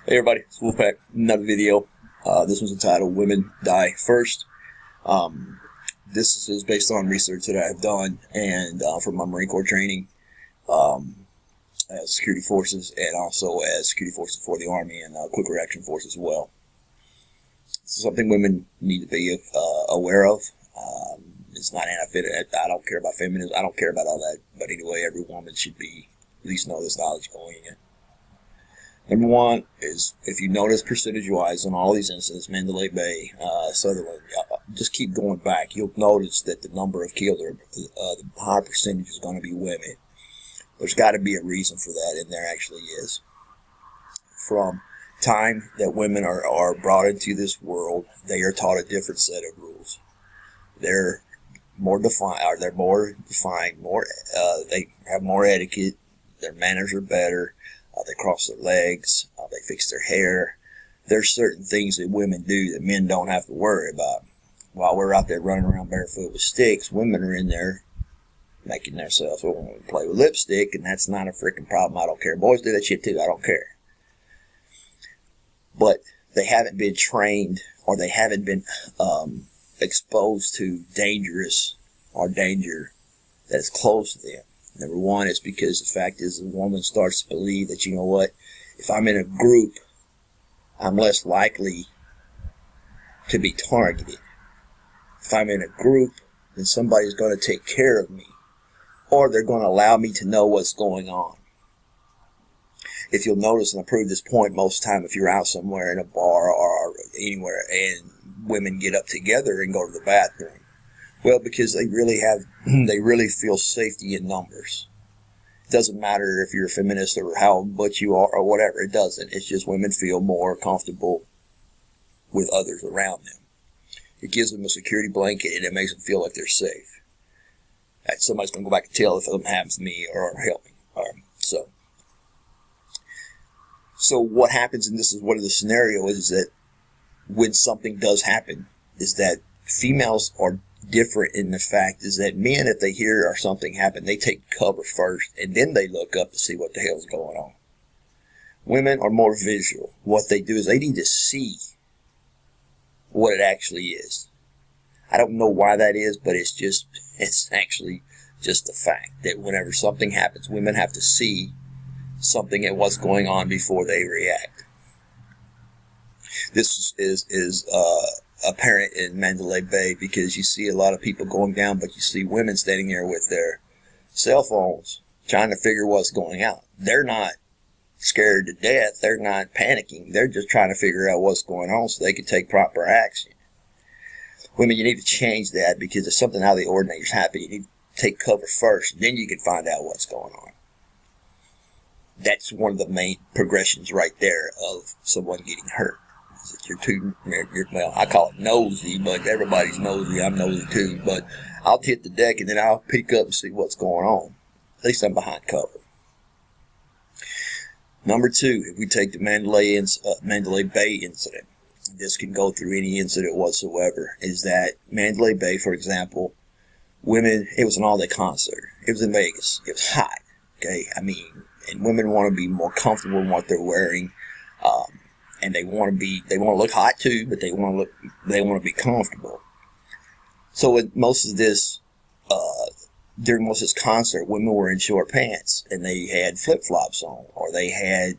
Hey everybody, it's Wolfpack. Another video. This one's entitled "Women Die First." This is based on research that I've done and from my Marine Corps training as security forces, and also as security forces for the Army and quick reaction force as well. It's something women need to be aware of. It's not I don't care about feminism. I don't care about all that. But anyway, every woman should be at least know this knowledge going in. Number one is, if you notice percentage-wise on all these incidents, Mandalay Bay, Sutherland, just keep going back. You'll notice that the number of killed, the high percentage is going to be women. There's got to be a reason for that, and there actually is. From time that women are brought into this world, they are taught a different set of rules. They're more defined, they have more etiquette, their manners are better. They cross their legs. They fix their hair. There's certain things that women do that men don't have to worry about. While we're out there running around barefoot with sticks, women are in there making themselves play with lipstick, and that's not a freaking problem. I don't care. Boys do that shit too. I don't care. But they haven't been trained, or they haven't been exposed to danger that is close to them. Number one is because the fact is, the woman starts to believe that, you know what, if I'm in a group, I'm less likely to be targeted. If I'm in a group, then somebody's going to take care of me, or they're going to allow me to know what's going on. If you'll notice, and I prove this point most of the time, if you're out somewhere in a bar or anywhere and women get up together and go to the bathroom, well, because they really feel safety in numbers. It doesn't matter if you're a feminist or how butch you are or whatever. It doesn't. It's just women feel more comfortable with others around them. It gives them a security blanket, and it makes them feel like they're safe. That somebody's going to go back and tell if something happens to me or help me. So what happens, and this is one of the scenarios, is that when something does happen, is that females are different in the fact is that men, if they hear or something happen, they take cover first, and then they look up to see what the hell's going on. Women are more visual. What they do is they need to see what it actually is. I don't know why that is, but it's actually just the fact that whenever something happens, women have to see something and what's going on before they react. This is apparent in Mandalay Bay, because you see a lot of people going down, but you see women standing there with their cell phones trying to figure what's going on. They're not scared to death. They're not panicking. They're just trying to figure out what's going on so they can take proper action. Women, you need to change that, because if something out of the ordinary is happening, you need to take cover first, then you can find out what's going on. That's one of the main progressions right there of someone getting hurt. Well, I call it nosy, but everybody's nosy. I'm nosy too. But I'll hit the deck, and then I'll peek up and see what's going on. At least I'm behind cover. Number two, if we take the Mandalay Bay incident, this can go through any incident whatsoever, is that Mandalay Bay, for example, women, it was an all-day concert. It was in Vegas. It was hot. Okay, I mean, and women want to be more comfortable in what they're wearing. And they want to look hot too, but they want to be comfortable. So with most of this, during most of this concert, women were in short pants, and they had flip-flops on, or they had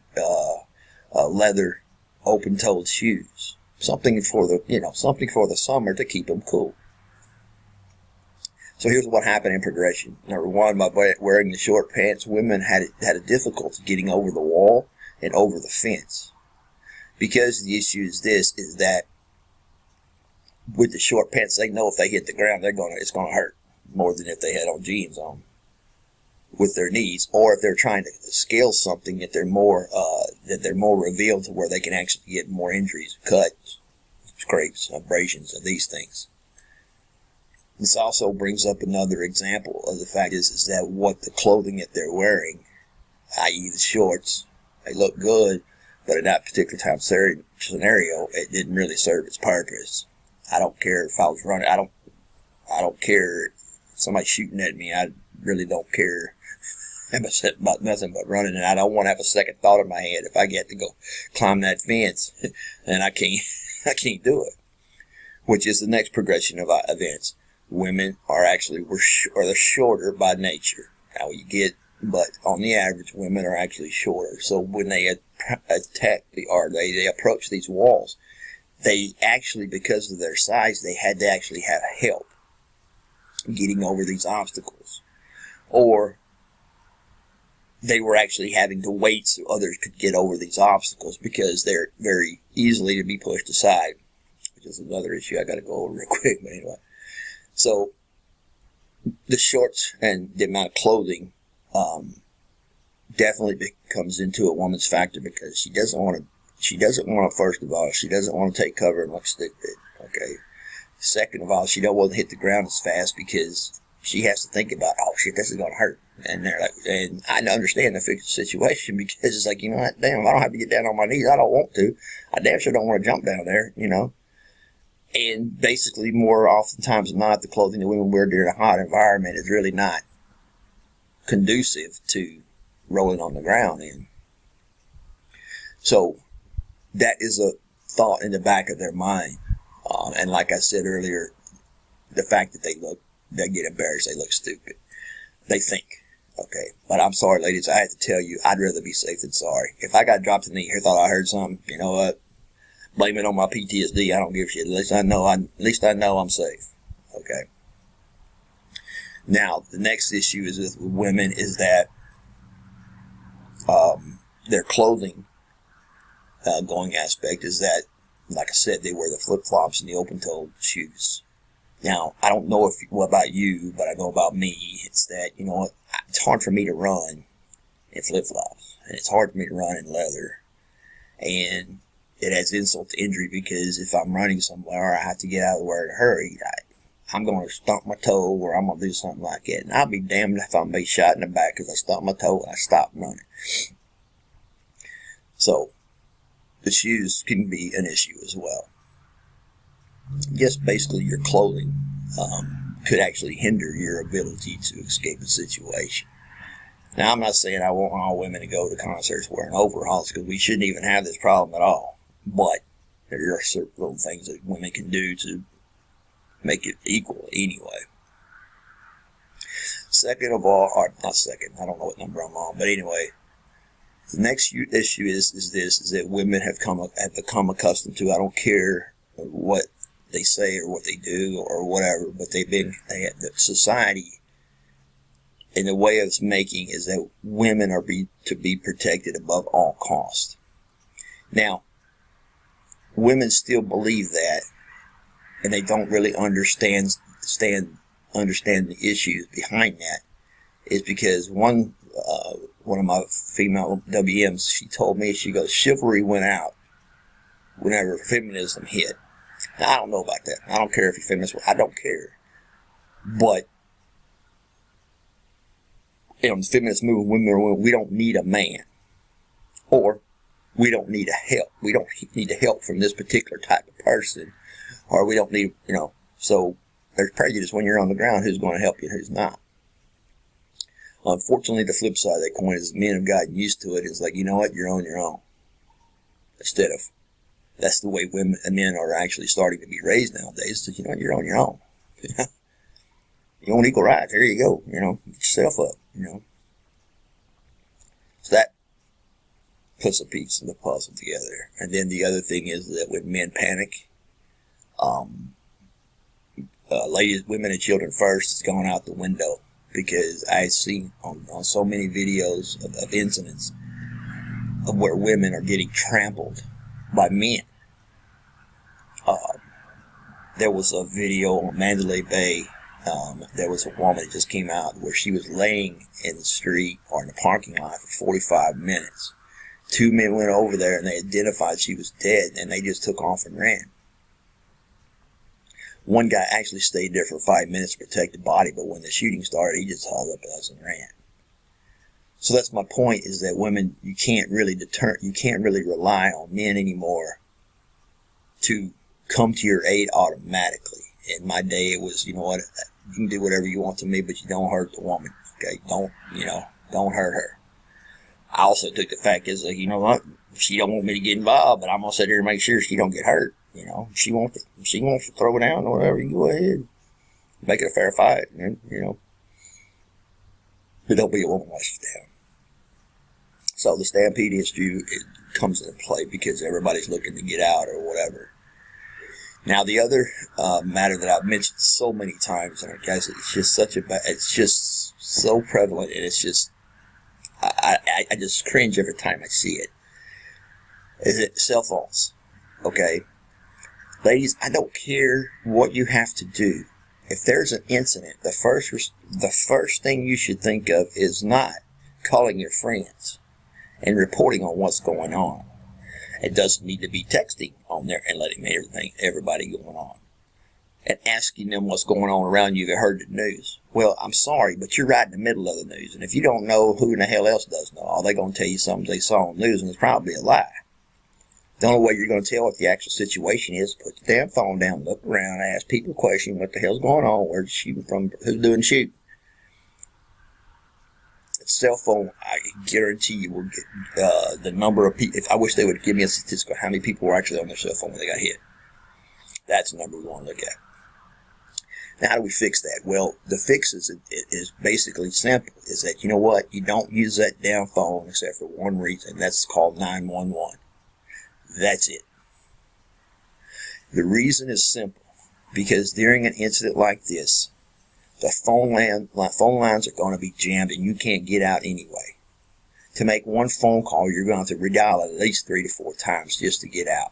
leather open-toed shoes, something for the summer to keep them cool. So here's what happened in progression. Number one, by wearing the short pants, women had a difficulty getting over the wall and over the fence. Because the issue is that with the short pants, they know if they hit the ground, it's gonna hurt more than if they had on jeans on with their knees, or if they're trying to scale something that they're more revealed to where they can actually get more injuries, cuts, scrapes, abrasions, and these things. This also brings up another example of the fact is that what the clothing that they're wearing, i.e. the shorts, they look good, but in that particular time scenario, it didn't really serve its purpose. I don't care if I was running. I don't care if somebody's shooting at me. I really don't care about nothing but running, and I don't want to have a second thought in my head if I get to go climb that fence, and I can't, I can't do it. Which is the next progression of events. Women are actually they're shorter by nature. How you get, but on the average, women are actually shorter. So when they attack they approach these walls, they actually, because of their size, they had to actually have help getting over these obstacles, or they were actually having to wait so others could get over these obstacles because they're very easily to be pushed aside, which is another issue I got to go over real quick. But anyway, so the shorts and the amount of clothing definitely comes into a woman's factor, because she doesn't want to, first of all, she doesn't want to take cover and look stupid, okay? Second of all, she don't want to hit the ground as fast because she has to think about, oh shit, this is going to hurt. And they're like, and I understand the situation, because it's like, you know what, damn, I don't have to get down on my knees. I don't want to. I damn sure don't want to jump down there, you know. And basically, more oftentimes than not, the clothing that women wear during a hot environment is really not conducive to rolling on the ground in. So that is a thought in the back of their mind. And like I said earlier, the fact that they get embarrassed, they look stupid. They think, okay. But I'm sorry, ladies, I have to tell you, I'd rather be safe than sorry. If I got dropped in the ear, thought I heard something, you know what? Blame it on my PTSD. I don't give a shit. At least I know I'm safe. Okay. Now, the next issue is with women is that their clothing going aspect is that, like I said, they wear the flip-flops and the open-toed shoes. Now, I don't know what about you, but I know about me. It's that, you know what, it's hard for me to run in flip-flops, and it's hard for me to run in leather. And it adds insult to injury, because if I'm running somewhere, I have to get out of the way in a hurry, I'm going to stump my toe, or I'm going to do something like that. And I'll be damned if I'm be shot in the back because I stumped my toe and I stopped running. So, the shoes can be an issue as well. Just basically your clothing could actually hinder your ability to escape a situation. Now, I'm not saying I want all women to go to concerts wearing overalls, because we shouldn't even have this problem at all. But there are certain little things that women can do to make it equal anyway. Second of all, or not second, I don't know what number I'm on, but anyway, the next issue is that women have become accustomed to, I don't care what they say or what they do or whatever, but the society and the way of making is that women are to be protected above all cost. Now, women still believe that, and they don't really understand the issues behind that. Is because one of my female WMs, she told me, she goes, chivalry went out whenever feminism hit. Now, I don't know about that. I don't care if you're feminist. I don't care. But, you know, the feminist movement, we don't need a man. Or, we don't need help. We don't need help from this particular type of person. Or we don't need, you know, so there's prejudice when you're on the ground, who's going to help you and who's not. Unfortunately, the flip side of that coin is men have gotten used to it. It's like, you know what, you're on your own. Instead of, that's the way women and men are actually starting to be raised nowadays. So, you know, you're on your own. You want equal rights, here you go. You know, get yourself up, you know. So that puts a piece of the puzzle together. And then the other thing is that when men panic, ladies, women and children first is going out the window. Because I've seen on so many videos of incidents of where women are getting trampled by men. There was a video on Mandalay Bay. There was a woman that just came out where she was laying in the street or in the parking lot for 45 minutes. Two men went over there and they identified she was dead, and they just took off and ran. One guy actually stayed there for 5 minutes to protect the body, but when the shooting started, he just hauled up his and ran. So that's my point, is that women, you can't really rely on men anymore to come to your aid automatically. In my day, it was, you know what, you can do whatever you want to me, but you don't hurt the woman. Okay, don't, you know, Don't hurt her. I also took the fact is, like, you know what? She don't want me to get involved, but I'm gonna sit there and make sure she don't get hurt. You know, she wants to throw it down or whatever. You go ahead, make it a fair fight, and you know, but don't be a woman while she's down. So the stampede issue, it comes into play because everybody's looking to get out or whatever. Now the other matter that I've mentioned so many times, and I guess it's just it's just so prevalent, and it's just I just cringe every time I see it. Is it cell phones? Okay, ladies, I don't care what you have to do. If there's an incident, the first thing you should think of is not calling your friends and reporting on what's going on. It doesn't need to be texting on there and letting everybody going on and asking them what's going on around you if you heard the news. Well, I'm sorry, but you're right in the middle of the news, and if you don't know, who in the hell else does know? All they're going to tell you something they saw on the news, and it's probably a lie. The only way you're going to tell what the actual situation is, put the damn phone down, look around, ask people questions, what the hell's going on, where's shooting from, who's doing shooting. Cell phone, I guarantee you will get the number of people. If I wish they would give me a statistic of how many people were actually on their cell phone when they got hit. That's the number we want to look at. Now, how do we fix that? Well, the fix is basically simple. Is that, you know what? You don't use that damn phone except for one reason. That's called 911. That's it. The reason is simple. Because during an incident like this, the phone lines are going to be jammed and you can't get out anyway. To make one phone call, you're going to have to redial at least 3 to 4 times just to get out.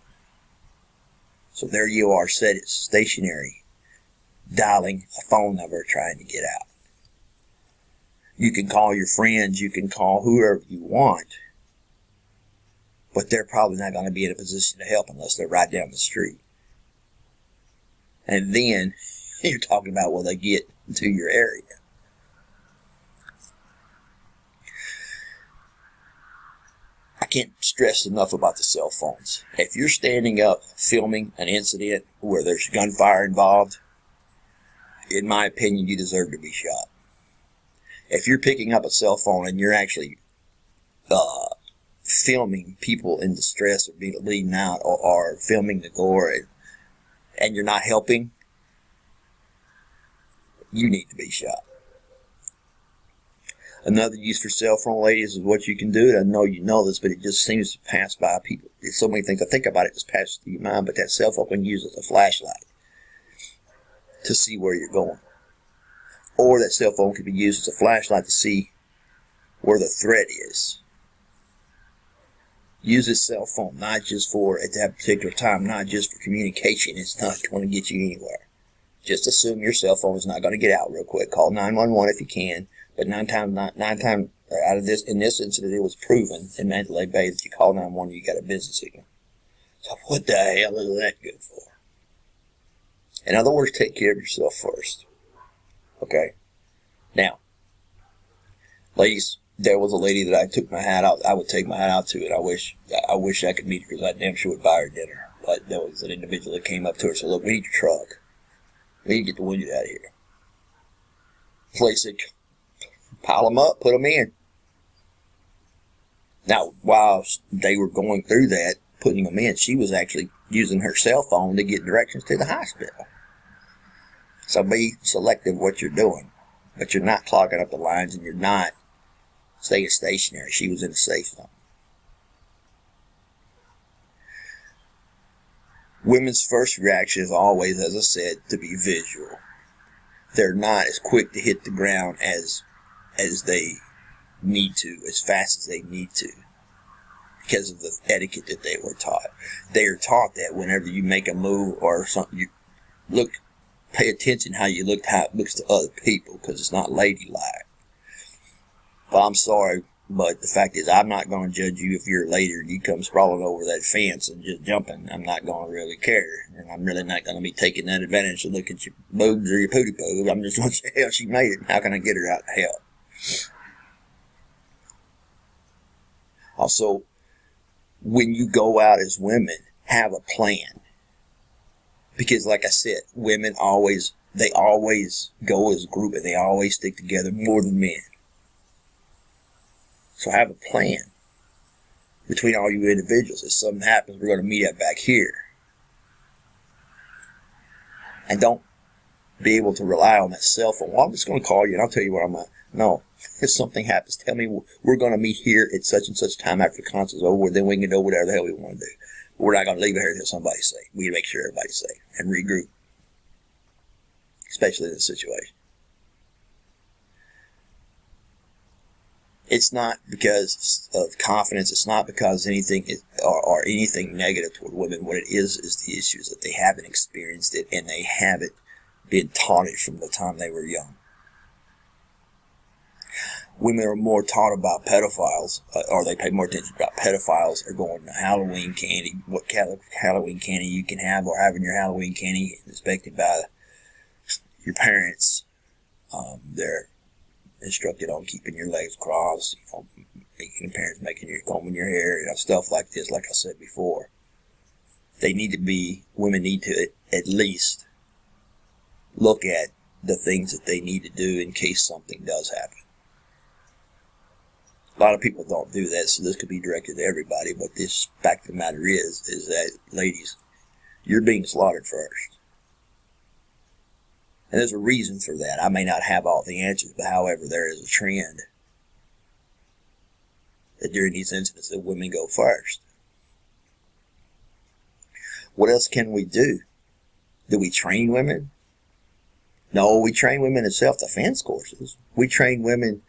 So there you are, set it stationary, dialing a phone number trying to get out. You can call your friends, you can call whoever you want, but they're probably not going to be in a position to help unless they're right down the street. And then you're talking about, will they get to your area? I can't stress enough about the cell phones. If you're standing up filming an incident where there's gunfire involved, in my opinion, you deserve to be shot. If you're picking up a cell phone and you're actually filming people in distress or bleeding out, or filming the gore, and you're not helping, you need to be shot. Another use for cell phone, ladies, is what you can do. And I know you know this, but it just seems to pass by people. There's so many things I think about it just passes through your mind, but that cell phone can use as a flashlight to see where you're going. Or that cell phone can be used as a flashlight to see where the threat is. Use this cell phone not just for, at that particular time, not just for communication. It's not going to get you anywhere. Just assume your cell phone is not going to get out real quick. Call 911 if you can. But nine times out of this, in this incident, it was proven in Mandalay Bay that you call 911, you got a business signal. So what the hell is that good for? In other words, take care of yourself first. Okay? Now, ladies, there was a lady that I took my hat out. I would take my hat out to it. I wish I could meet her because I damn sure would buy her dinner. But there was an individual that came up to her and said, "Look, we need your truck. We need to get the window out of here." Place said, "Pile them up, put them in." Now, while they were going through that, putting them in, she was actually using her cell phone to get directions to the hospital. So be selective what you're doing. But you're not clogging up the lines, and you're not staying stationary. She was in a safe zone. Women's first reaction is always, as I said, to be visual. They're not as quick to hit the ground as they need to, as fast as they need to, because of the etiquette that they were taught. They are taught that whenever you make a move or something, you pay attention how you look, how it looks to other people, because it's not ladylike. But I'm sorry, but the fact is, I'm not going to judge you if you're a lady and you come sprawling over that fence and just jumping. I'm not going to really care, and I'm really not going to be taking that advantage to look at your boobs or your pooty poo. I'm just going to say, hell, she made it. How can I get her out to help? Also, when you go out as women, have a plan. Because like I said, women always go as a group, and they always stick together more than men. So have a plan between all you individuals. If something happens, we're going to meet up back here. And don't be able to rely on that cell phone. Well, I'm just going to call you and I'll tell you what I'm going to. No. If something happens, tell me we're going to meet here at such and such time after the concert's over. Then we can do whatever the hell we want to do. But we're not going to leave it here until somebody's safe. We make sure everybody's safe and regroup. Especially in this situation. It's not because of confidence. It's not because anything or anything negative toward women. What it is the issues that they haven't experienced it and they haven't been taught it from the time they were young. Women are more taught about pedophiles, or they pay more attention about pedophiles, or going to Halloween candy, what Halloween candy you can have, or having your Halloween candy inspected by your parents. They're instructed on keeping your legs crossed, making the parents combing your hair, stuff like this. Like I said before, women need to at least look at the things that they need to do in case something does happen. A lot of people don't do that, so this could be directed to everybody, but this fact of the matter is that, ladies, you're being slaughtered first. And there's a reason for that. I may not have all the answers, but however, there is a trend that during these incidents that women go first. What else can we do? Do we train women? No, we train women in self-defense courses. We train women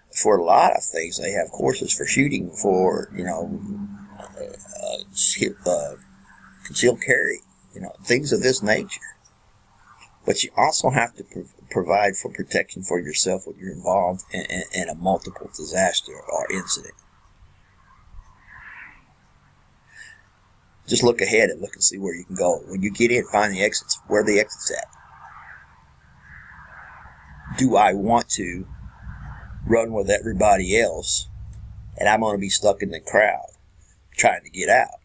for a lot of things. They have courses for shooting, for, concealed carry, things of this nature. But you also have to provide for protection for yourself when you're involved in a multiple disaster or incident. Just look ahead and look and see where you can go. When you get in, find the exits. Where are the exits at? Do I want to run with everybody else and I'm going to be stuck in the crowd trying to get out?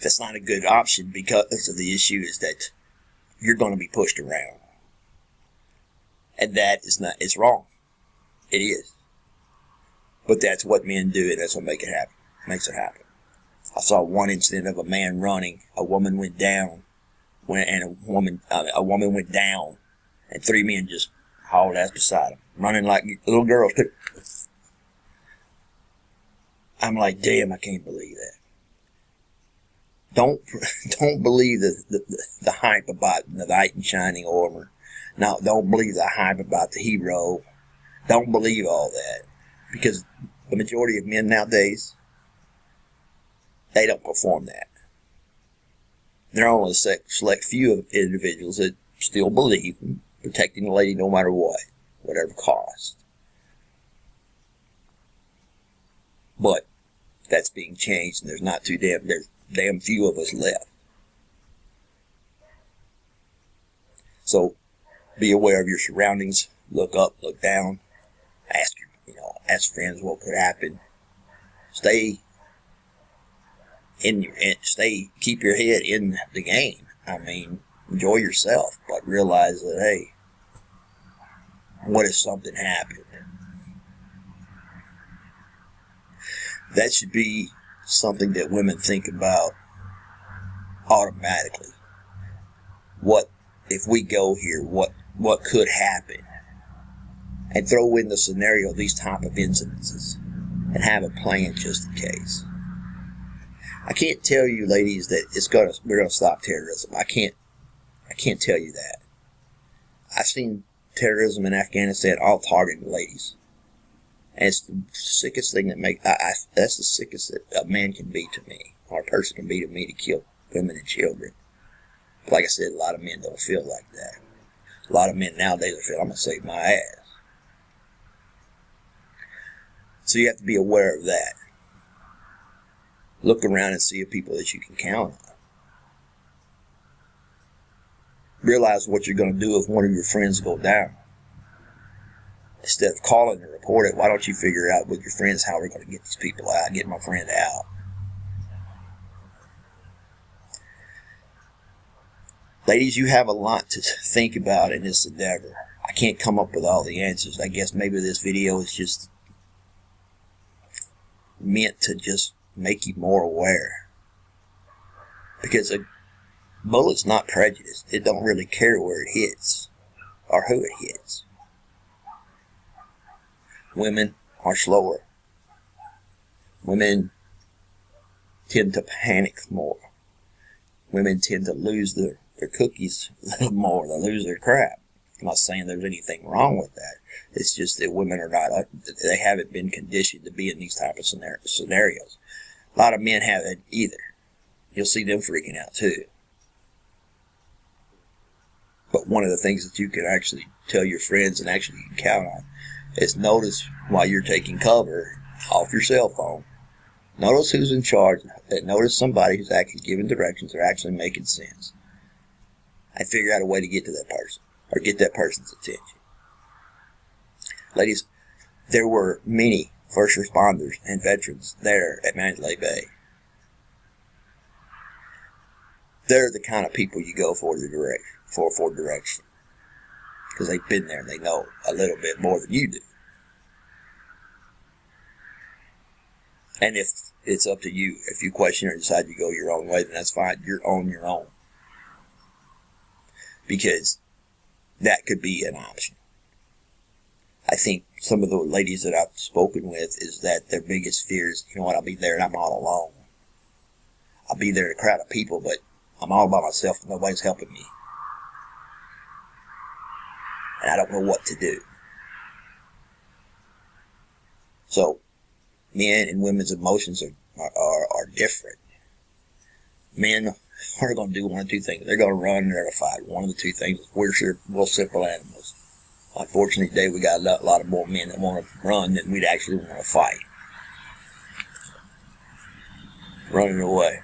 That's not a good option, because of the issue is that you're going to be pushed around. And that is not, it's wrong. It is. But that's what men do, and that's what makes it happen. I saw one incident of a man running, a woman went down, and a woman went down, and three men just hauled ass beside him, running like little girls could. I'm like, damn, I can't believe that. Don't believe the hype about the knight in shining armor. No, don't believe the hype about the hero. Don't believe all that, because the majority of men nowadays, they don't perform that. There are only a select few of individuals that still believe in protecting the lady no matter what, whatever cost. But that's being changed, and there's damn few of us left. So be aware of your surroundings. Look up, look down. Ask friends what could happen. Keep your head in the game. I mean, enjoy yourself, but realize that, hey, what if something happened? That should be something that women think about automatically. What if we go here? What could happen? And throw in the scenario of these type of incidences and have a plan just in case. I can't tell you, ladies, that we're gonna stop terrorism. I can't tell you that. I've seen terrorism in Afghanistan all targeting ladies. And it's the sickest thing that's the sickest that a man can be to me, or a person can be to me, to kill women and children. But like I said, a lot of men don't feel like that. A lot of men nowadays feel, I'm going to save my ass. So you have to be aware of that. Look around and see people that you can count on. Realize what you're going to do if one of your friends go down. Instead of calling and report it, why don't you figure out with your friends how we're going to get these people out, get my friend out. Ladies, you have a lot to think about in this endeavor. I can't come up with all the answers. I guess maybe this video is just meant to just make you more aware. Because a bullet's not prejudiced. It don't really care where it hits or who it hits. Women are slower. Women tend to panic more. Women tend to lose their cookies a little more. They lose their crap. I'm not saying there's anything wrong with that. It's just that women are not, they haven't been conditioned to be in these type of scenarios. A lot of men haven't either. You'll see them freaking out too. But one of the things that you can actually tell your friends and actually you can count on is notice while you're taking cover off your cell phone. Notice who's in charge. Notice somebody who's actually giving directions or actually making sense. And figure out a way to get to that person or get that person's attention. Ladies, there were many first responders and veterans there at Mandalay Bay. They're the kind of people you go for direction. Because they've been there and they know a little bit more than you do. And if it's up to you, if you question or decide you go your own way, then that's fine. You're on your own. Because that could be an option. I think some of the ladies that I've spoken with is that their biggest fear is, you know what, I'll be there and I'm all alone. I'll be there in a crowd of people, but I'm all by myself and nobody's helping me. And I don't know what to do. So, men and women's emotions are different. Men are going to do one of two things. They're going to run and they're going to fight. One of the two things. We're simple animals. Unfortunately, today we got a lot of more men that want to run than we'd actually want to fight. Running away.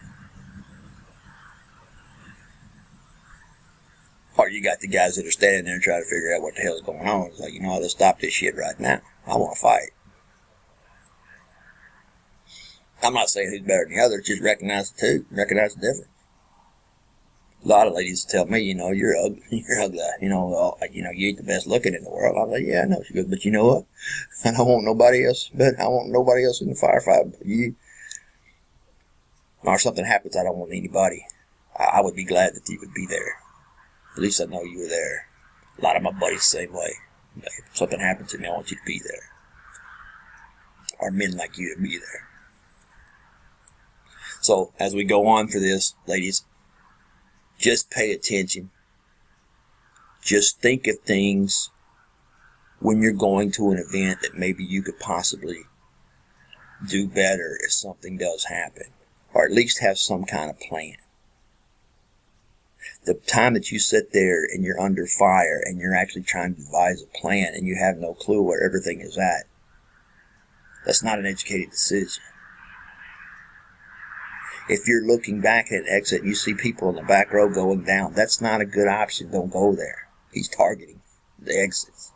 Or you got the guys that are standing there and trying to figure out what the hell is going on. It's like, you know, let's stop this shit right now. I want to fight. I'm not saying who's better than the other. Just recognize the two. Recognize the difference. A lot of ladies tell me, you know, you're ugly. You're ugly. You know, you ain't the best looking in the world. I'm like, yeah, I know. She goes, but you know what? I don't want nobody else. But I want nobody else in the firefight but you. Or something happens, I don't want anybody. I would be glad that you would be there. At least I know you were there. A lot of my buddies the same way. If something happened to me, I want you to be there. Or men like you to be there. So, as we go on for this, ladies, just pay attention. Just think of things when you're going to an event that maybe you could possibly do better if something does happen. Or at least have some kind of plan. The time that you sit there and you're under fire and you're actually trying to devise a plan and you have no clue where everything is at, that's not an educated decision. If you're looking back at an exit and you see people in the back row going down, that's not a good option. Don't go there. He's targeting the exits.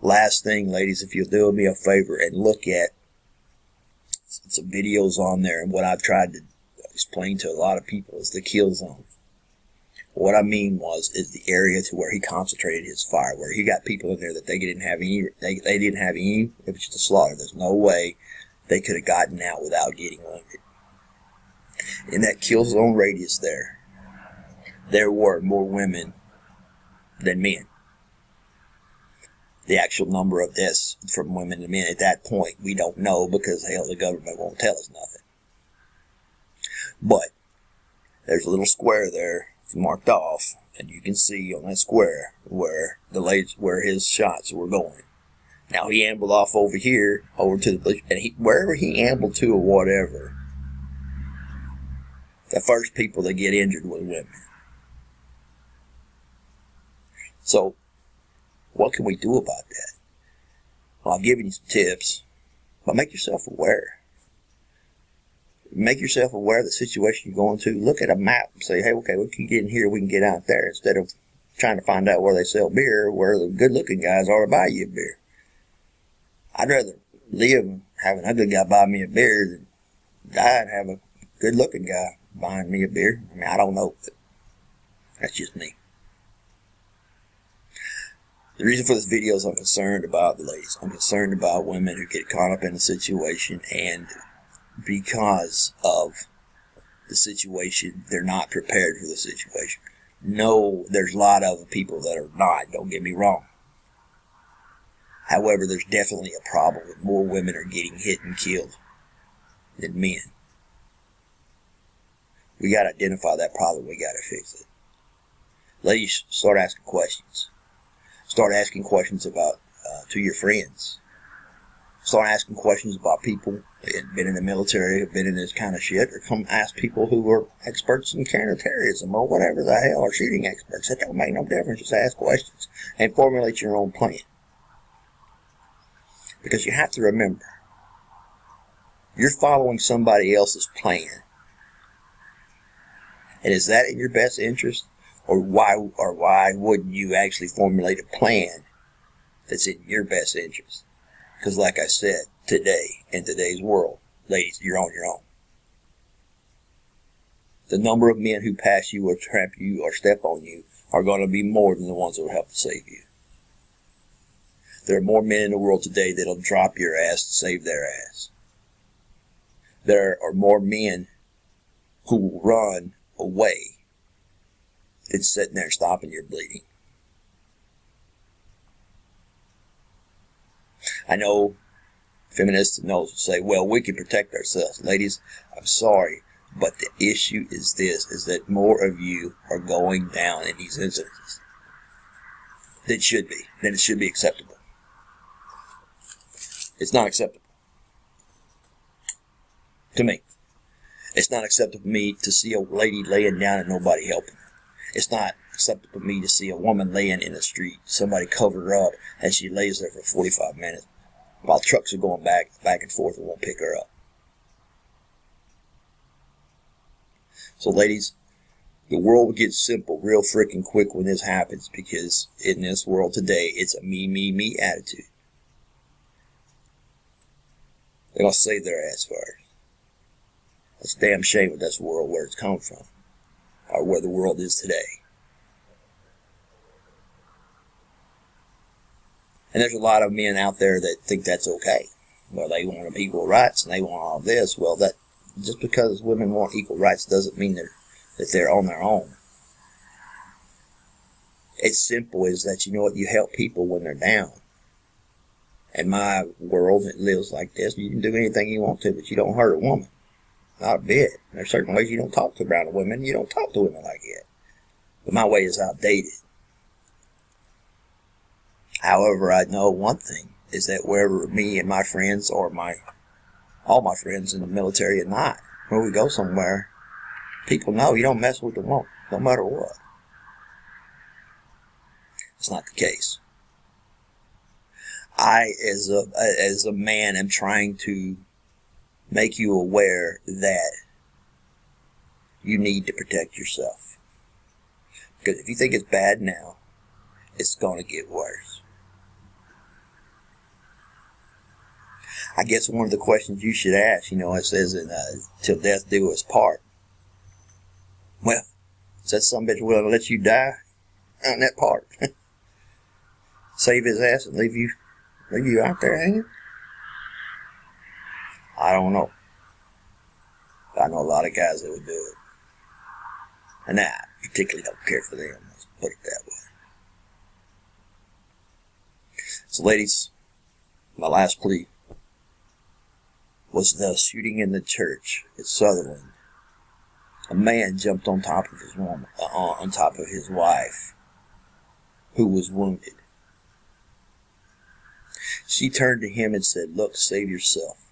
Last thing, ladies, if you'll do me a favor and look at some videos on there, and what I've tried to explain to a lot of people is the kill zone. What I mean is the area to where he concentrated his fire, where he got people in there that they didn't have any, it was just a slaughter. There's no way they could have gotten out without getting wounded. In that kill zone radius there were more women than men. The actual number of deaths from women to men at that point, we don't know because, hell, the government won't tell us nothing. But there's a little square there marked off, and you can see on that square where his shots were going. Now he ambled off over here, over to the police, and wherever he ambled to or whatever, the first people that get injured were women. So, what can we do about that? Well, I've given you some tips, but make yourself aware. Make yourself aware of the situation you're going to. Look at a map and say, hey, okay, we can get in here, we can get out there, instead of trying to find out where they sell beer, where the good-looking guys are to buy you a beer. I'd rather live and have an ugly guy buy me a beer than die and have a good-looking guy buying me a beer. I mean, I don't know, but that's just me. The reason for this video is I'm concerned about the ladies. I'm concerned about women who get caught up in a situation, and because of the situation, they're not prepared for the situation. No, there's a lot of people that are not, don't get me wrong. However, there's definitely a problem with more women are getting hit and killed than men. We got to identify that problem. We got to fix it. Ladies, start asking questions. Start asking questions about to your friends. Start asking questions about people that have been in the military, have been in this kind of shit, or come ask people who are experts in counterterrorism or whatever the hell, or shooting experts. That don't make no difference. Just ask questions and formulate your own plan. Because you have to remember, you're following somebody else's plan. And is that in your best interest? Or why wouldn't you actually formulate a plan that's in your best interest? Because like I said, today, in today's world, ladies, you're on your own. The number of men who pass you or trap you or step on you are going to be more than the ones that will help to save you. There are more men in the world today that'll drop your ass to save their ass. There are more men who will run away than sitting there stopping your bleeding. I know feminists will say, well, we can protect ourselves. Ladies, I'm sorry, but the issue is this, is that more of you are going down in these incidents than it should be acceptable. It's not acceptable. To me. It's not acceptable to me to see a lady laying down and nobody helping her. It's not acceptable to me to see a woman laying in the street, somebody covered her up, and she lays there for 45 minutes while trucks are going back and forth and won't pick her up. So ladies, the world gets simple real freaking quick when this happens, because in this world today, it's a me, me, me attitude. They're going to save their ass first. It's a damn shame that that's the world where it's come from, or where the world is today. And there's a lot of men out there that think that's okay. Well, they want equal rights and they want all this. Well, that just because women want equal rights doesn't mean that they're on their own. It's simple as that, you know what, you help people when they're down. In my world, it lives like this. You can do anything you want to, but you don't hurt a woman. Not a bit. There's certain ways you don't talk to brown women. You don't talk to women like that. But my way is outdated. However, I know one thing, is that wherever me and my friends, or all my friends in the military and not, when we go somewhere, people know you don't mess with the woman, no matter what. It's not the case. I, as a man, am trying to make you aware that you need to protect yourself. Because if you think it's bad now, it's going to get worse. I guess one of the questions you should ask, it says in till death do us part. Well, is that some bitch willing to let you die on that part? Save his ass and leave you out there hanging? I don't know. I know a lot of guys that would do it. And I particularly don't care for them. Let's put it that way. So ladies, my last plea was the shooting in the church at Sutherland. A man jumped on top of his woman, on top of his wife, who was wounded. She turned to him and said, "Look, save yourself.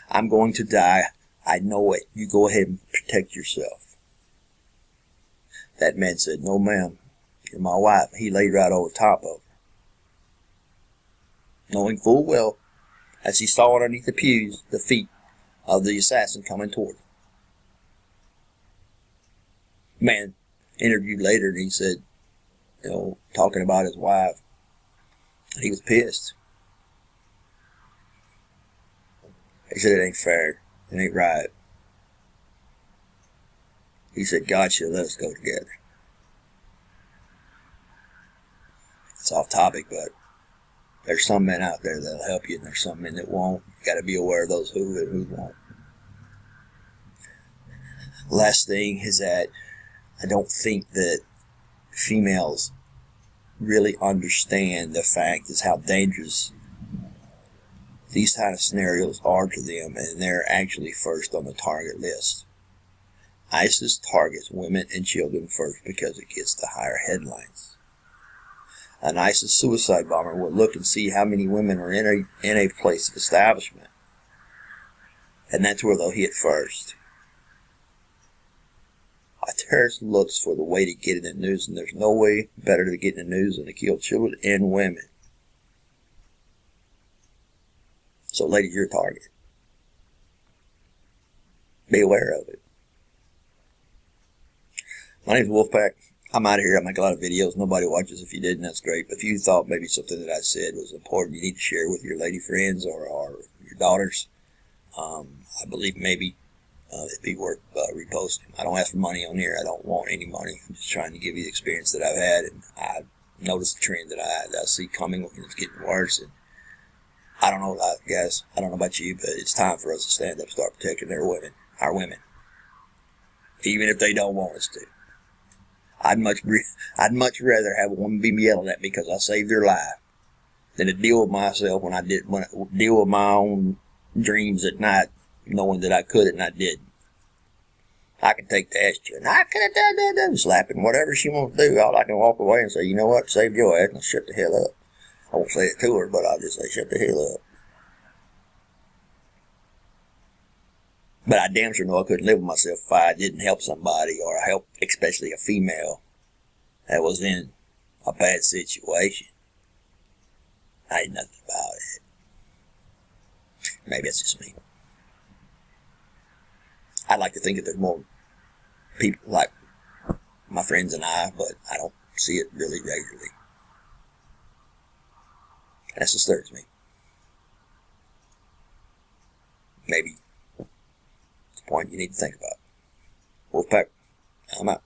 I'm going to die. I know it. You go ahead and protect yourself." That man said, "No, ma'am. You're my wife." He laid right over top of her, knowing full well, as he saw underneath the pews, the feet of the assassin coming toward him. Man interviewed later, and he said, talking about his wife, he was pissed. He said, "It ain't fair. It ain't right." He said, "God should let us go together." it's off topic, but there's some men out there that'll help you, and there's some men that won't. You got to be aware of those who and who won't. Last thing is that I don't think that females really understand the fact is how dangerous these kind of scenarios are to them, and they're actually first on the target list. ISIS targets women and children first because it gets the higher headlines. An ISIS suicide bomber will look and see how many women are in a place of establishment, and that's where they'll hit first. A terrorist looks for the way to get in the news, and there's no way better to get in the news than to kill children and women. So, ladies, you're a target. Be aware of it. My name's Wolfpack. I'm out of here. I make a lot of videos. Nobody watches. If you didn't, that's great. But if you thought maybe something that I said was important, you need to share with your lady friends or your daughters. I believe maybe it'd be worth reposting. I don't ask for money on here. I don't want any money. I'm just trying to give you the experience that I've had, and I noticed the trend that I see coming, and it's getting worse. And I don't know, guys. I don't know about you, but it's time for us to stand up, and start protecting our women, even if they don't want us to. I'd much rather have a woman be yelling at me because I saved their life than to deal with myself when I deal with my own dreams at night, knowing that I could and I didn't. I can take the extra, and I could have done slapping whatever she wants to do. All I can walk away and say, you know what, saved your ass, and shut the hell up. I won't say it to her, but I'll just say, shut the hell up. But I damn sure know I couldn't live with myself if I didn't help somebody, or help, especially a female that was in a bad situation. I ain't nothing about it. Maybe it's just me. I'd like to think that there's more people like my friends and I, but I don't see it really regularly. And that disturbs me. Maybe it's a point you need to think about. Wolfpack, I'm out.